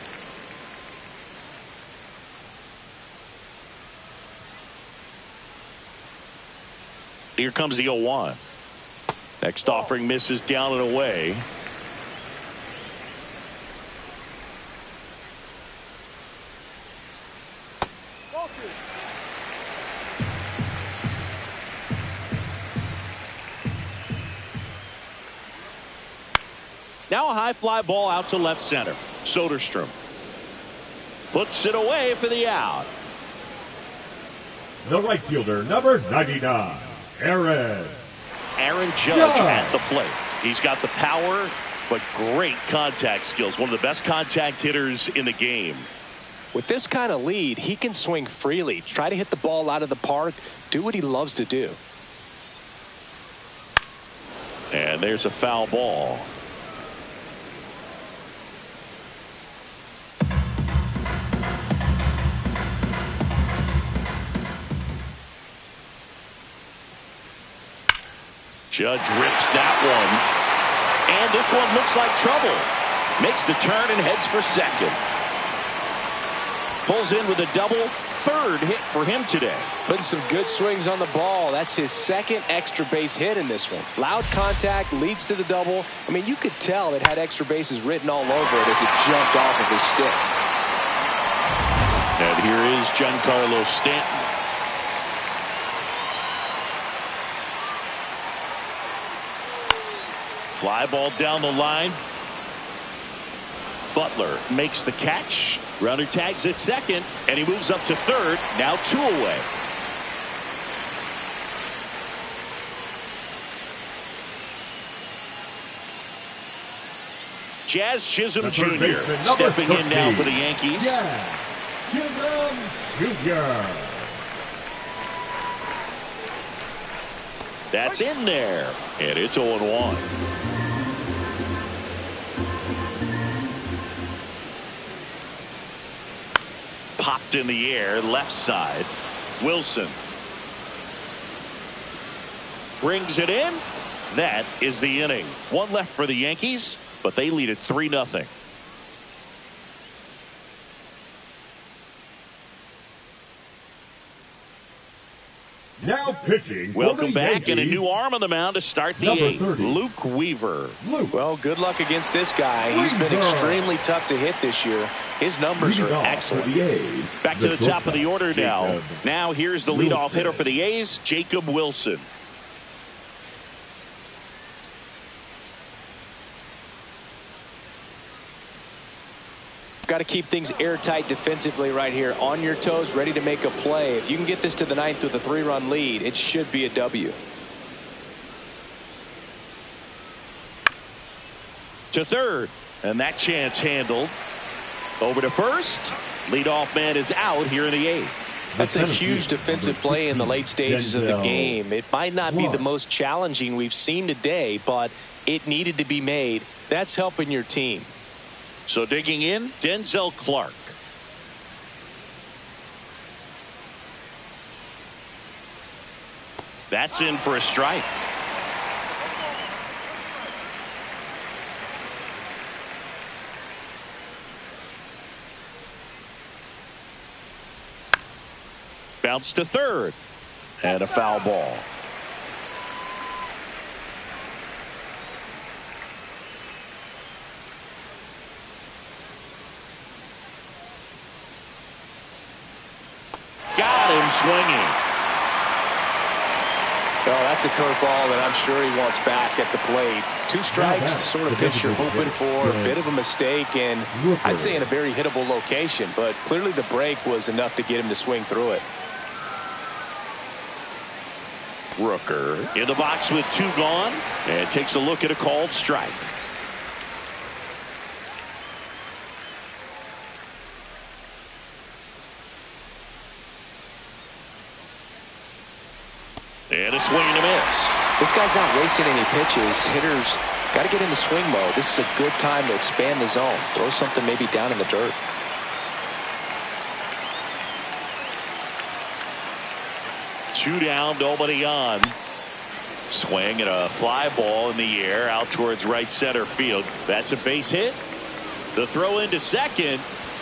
[SPEAKER 1] Here comes the 0-1. Next offering misses down and away. Now a high fly ball out to left center. Soderstrom. puts it away for the out.
[SPEAKER 3] The right fielder, number 99, Aaron
[SPEAKER 1] Judge at the plate. He's got the power, but great contact skills. One of the best contact hitters in the game.
[SPEAKER 2] With this kind of lead, he can swing freely, try to hit the ball out of the park, do what he loves to do.
[SPEAKER 1] And there's a foul ball. Judge rips that one. And this one looks like trouble. Makes the turn and heads for second. Pulls in with a double. Third hit for him today.
[SPEAKER 2] Putting some good swings on the ball. That's his second extra base hit in this one. Loud contact leads to the double. I mean, you could tell it had extra bases written all over it as it jumped off of his stick.
[SPEAKER 1] And here is Giancarlo Stanton. Fly ball down the line. Butler makes the catch. Runner tags at second, and he moves up to third. Now 2 away. Jazz Chisholm Jr. stepping in now for the Yankees.
[SPEAKER 3] Jazz Chisholm Jr.
[SPEAKER 1] That's in there, and it's 0-1. Popped in the air, left side. Wilson brings it in. That is the inning. One left for the Yankees, but they lead it 3-0.
[SPEAKER 3] Now pitching.
[SPEAKER 1] Welcome back, and a new arm on the mound to start the eighth. Luke Weaver.
[SPEAKER 2] Well, good luck against this guy. He's been extremely tough to hit this year. His numbers are excellent.
[SPEAKER 1] Back to the top of the order now. Now here's the leadoff hitter for the A's, Jacob Wilson.
[SPEAKER 2] Got to keep things airtight defensively right here. On your toes, ready to make a play. If you can get this to the ninth with a 3-run lead, it should be a W.
[SPEAKER 1] To third, and that chance handled. Over to first. Leadoff man is out here in the eighth.
[SPEAKER 2] That's a huge defensive play in the late stages of the game. It might not be the most challenging we've seen today, but it needed to be made. That's helping your team.
[SPEAKER 1] So digging in, Denzel Clark. That's in for a strike. Bounce to third. And a foul ball. Got him swinging.
[SPEAKER 2] Oh, that's a curveball that I'm sure he wants back at the plate. 2 strikes, sort of pitch you're hoping for. A bit of a mistake, and I'd say in a very hittable location. But clearly the break was enough to get him to swing through it.
[SPEAKER 1] Rooker in the box with 2 gone, and takes a look at a called strike. And a swing and a miss.
[SPEAKER 2] This guy's not wasting any pitches. Hitters got to get into swing mode. This is a good time to expand the zone. Throw something maybe down in the dirt.
[SPEAKER 1] Two down, nobody on. Swing and a fly ball in the air out towards right center field. That's a base hit. The throw into second,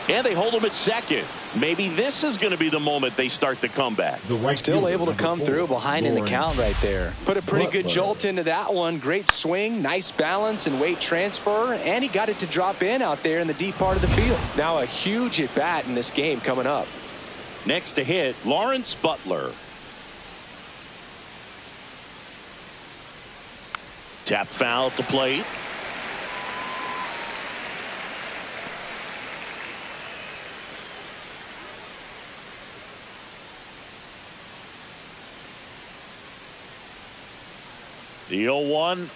[SPEAKER 1] and they hold him at second. Maybe this is going to be the moment they start the comeback.
[SPEAKER 2] Still able to come through behind in the count right there. Put a pretty good jolt into that one. Great swing, nice balance and weight transfer, and he got it to drop in out there in the deep part of the field. Now a huge at bat in this game coming up.
[SPEAKER 1] Next to hit, Lawrence Butler. Tap foul at the plate. The 0-1.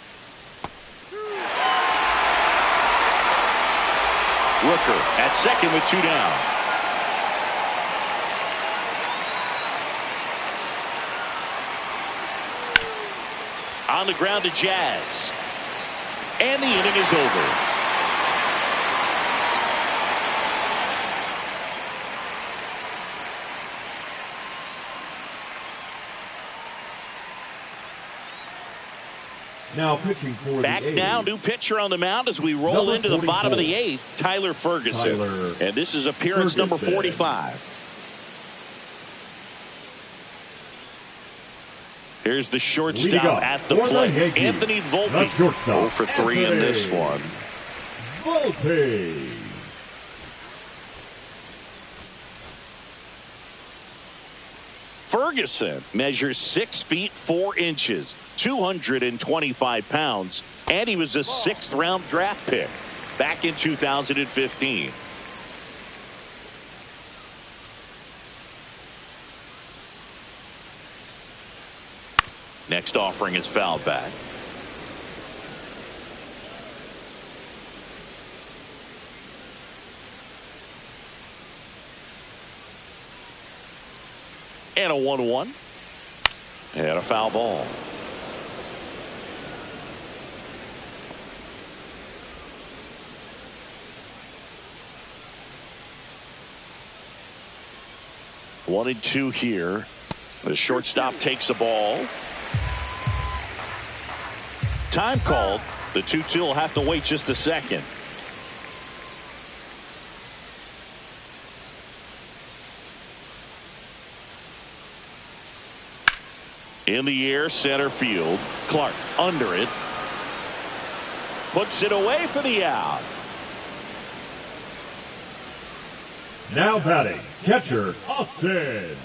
[SPEAKER 1] Rooker at second with 2 down. On the ground to Jazz. And the inning is over.
[SPEAKER 3] Now pitching for
[SPEAKER 1] back
[SPEAKER 3] the A's.
[SPEAKER 1] now, new pitcher on the mound as we roll into the bottom of the 8th, Tyler Ferguson. And this is appearance number 45. Here's the shortstop at the plate, Anthony Volpe. 0 for 3 in this one.
[SPEAKER 3] Volpe.
[SPEAKER 1] Ferguson measures 6 feet 4 inches, 225 pounds, and he was a 6th-round draft pick back in 2015. Next offering is fouled back. And a 1-1. And a foul ball. One and 2 here. The shortstop takes the ball. Time called. The 2-2 will have to wait just a second. In the air, center field. Clark under it. Puts it away for the out.
[SPEAKER 3] Now batting, catcher Austin.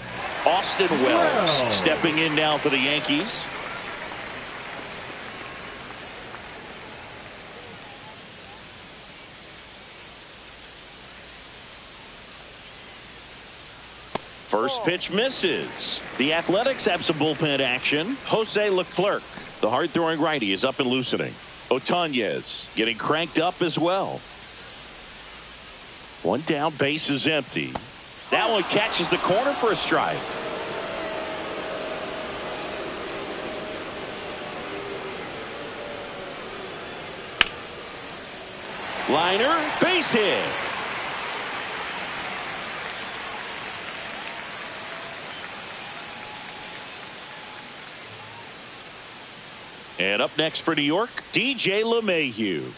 [SPEAKER 1] Austin Wells stepping in now for the Yankees. First pitch misses. The Athletics have some bullpen action. Jose Leclerc, the hard-throwing righty, is up and loosening. Otanez getting cranked up as well. One down, base is empty. That one catches the corner for a strike. Liner, base hit. And up next for New York, DJ LeMahieu.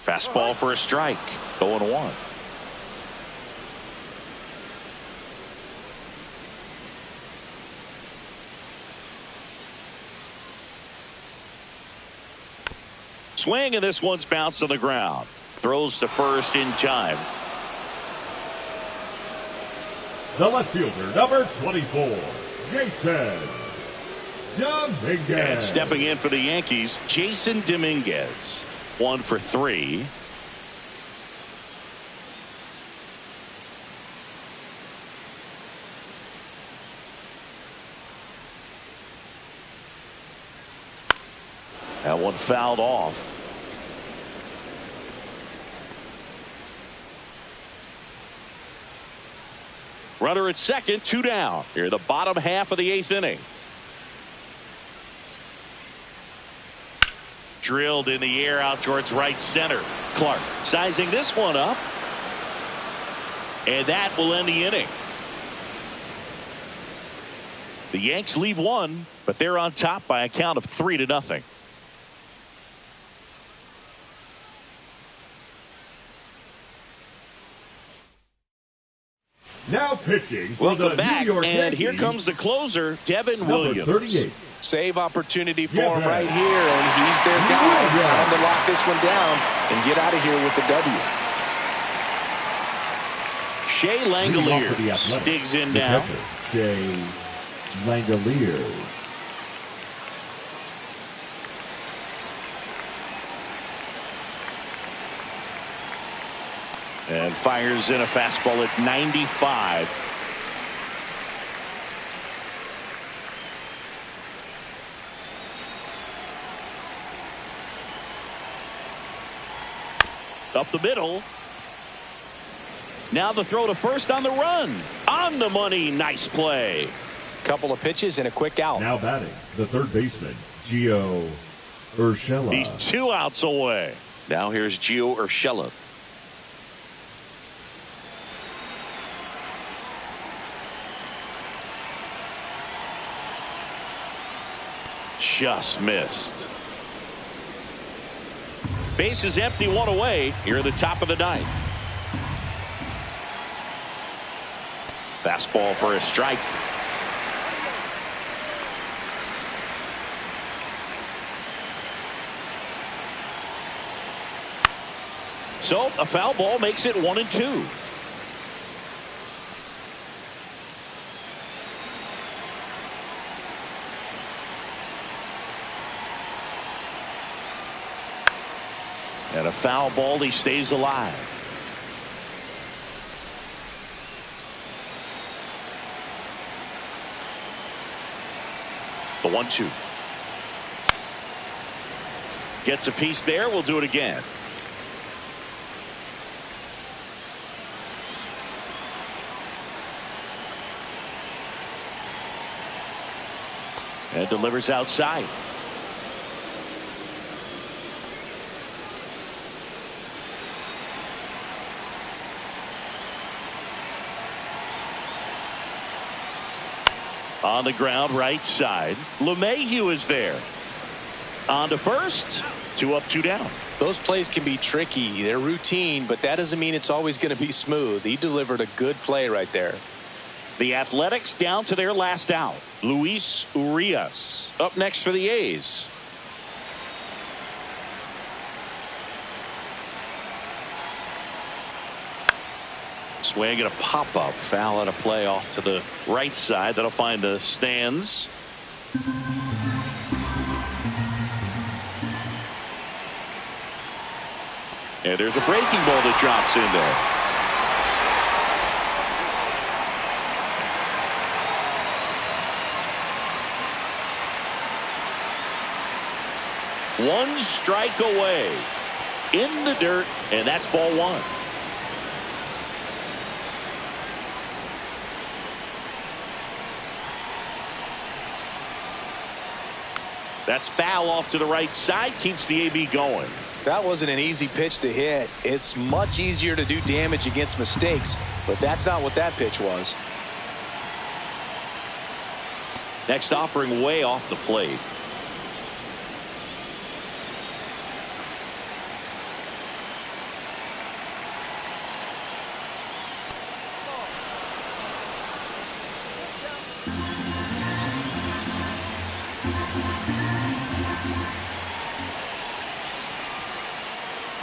[SPEAKER 1] Fastball for a strike. 0-1. Swing, and this one's bounced on the ground. Throws to first in time.
[SPEAKER 3] The left fielder, number 24, Jason Dominguez.
[SPEAKER 1] And stepping in for the Yankees, Jason Dominguez. 1 for 3. That one fouled off. Runner at second, 2 down. Here, the bottom half of the 8th inning. Drilled in the air out towards right center. Clark sizing this one up. And that will end the inning. The Yanks leave 1, but they're on top by a count of 3-0.
[SPEAKER 3] Now pitching for
[SPEAKER 1] Welcome
[SPEAKER 3] the
[SPEAKER 1] back,
[SPEAKER 3] New York
[SPEAKER 1] and
[SPEAKER 3] Yankees,
[SPEAKER 1] here comes the closer, Devin
[SPEAKER 3] number
[SPEAKER 1] Williams.
[SPEAKER 3] 38.
[SPEAKER 2] Save opportunity for him right here, and he's their guy. Time to lock this one down and get out of here with the W.
[SPEAKER 1] Shea Langoliers digs in now.
[SPEAKER 3] Shea Langoliers.
[SPEAKER 1] And fires in a fastball at 95. Up the middle. Now the throw to first on the run. On the money. Nice play.
[SPEAKER 2] Couple of pitches and a quick out.
[SPEAKER 3] Now batting, the third baseman, Gio Urshela.
[SPEAKER 1] He's 2 outs away. Now here's Gio Urshela. Just missed. Base is empty, 1 away. Here at the top of the 9th. Fastball for a strike. So a foul ball makes it 1-2. And a foul ball, he stays alive. The 1-2. Gets a piece there. We'll do it again. And delivers outside. On the ground, right side. LeMahieu is there. On to first. 2 up, 2 down.
[SPEAKER 2] Those plays can be tricky. They're routine, but that doesn't mean it's always going to be smooth. He delivered a good play right there.
[SPEAKER 1] The Athletics down to their last out. Luis Urias up next for the A's. Swing and a pop-up. Foul and a play off to the right side. That'll find the stands. And there's a breaking ball that drops in there. One strike away. In the dirt, and that's ball 1. That's foul off to the right side. Keeps the AB going.
[SPEAKER 2] That wasn't an easy pitch to hit. It's much easier to do damage against mistakes, but that's not what that pitch was.
[SPEAKER 1] Next offering way off the plate.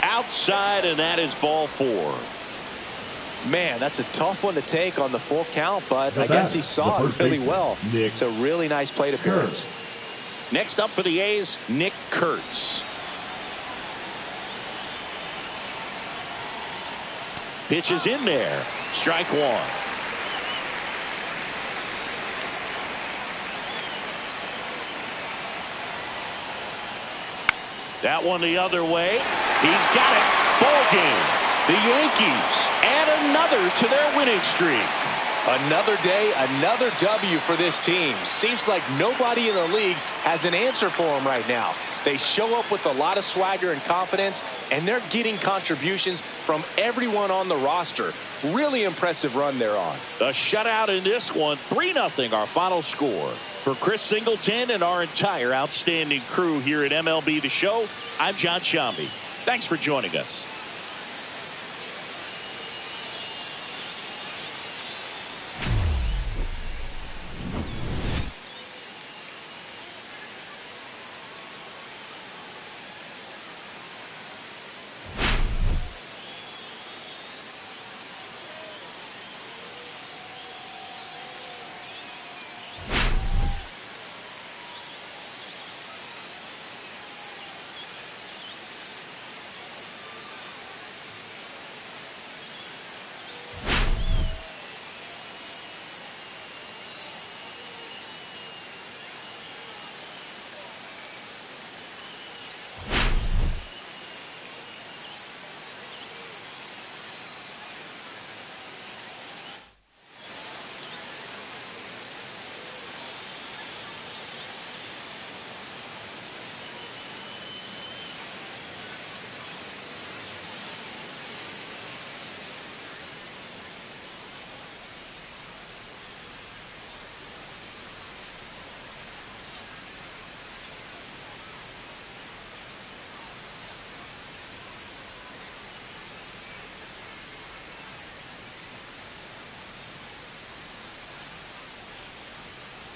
[SPEAKER 1] Outside, and that is ball 4.
[SPEAKER 2] Man, that's a tough one to take on the full count, but I guess he saw it really well. It's a really nice plate appearance.
[SPEAKER 1] Next up for the A's, Nick Kurtz. Pitch is in there. Strike 1. That one the other way. He's got it. Ball game. The Yankees add another to their winning streak.
[SPEAKER 2] Another day, another W for this team. Seems like nobody in the league has an answer for them right now. They show up with a lot of swagger and confidence, and they're getting contributions from everyone on the roster. Really impressive run they're on.
[SPEAKER 1] The shutout in this one, 3-0 our final score. For Chris Singleton and our entire outstanding crew here at MLB The Show, I'm John Shambi. Thanks for joining us.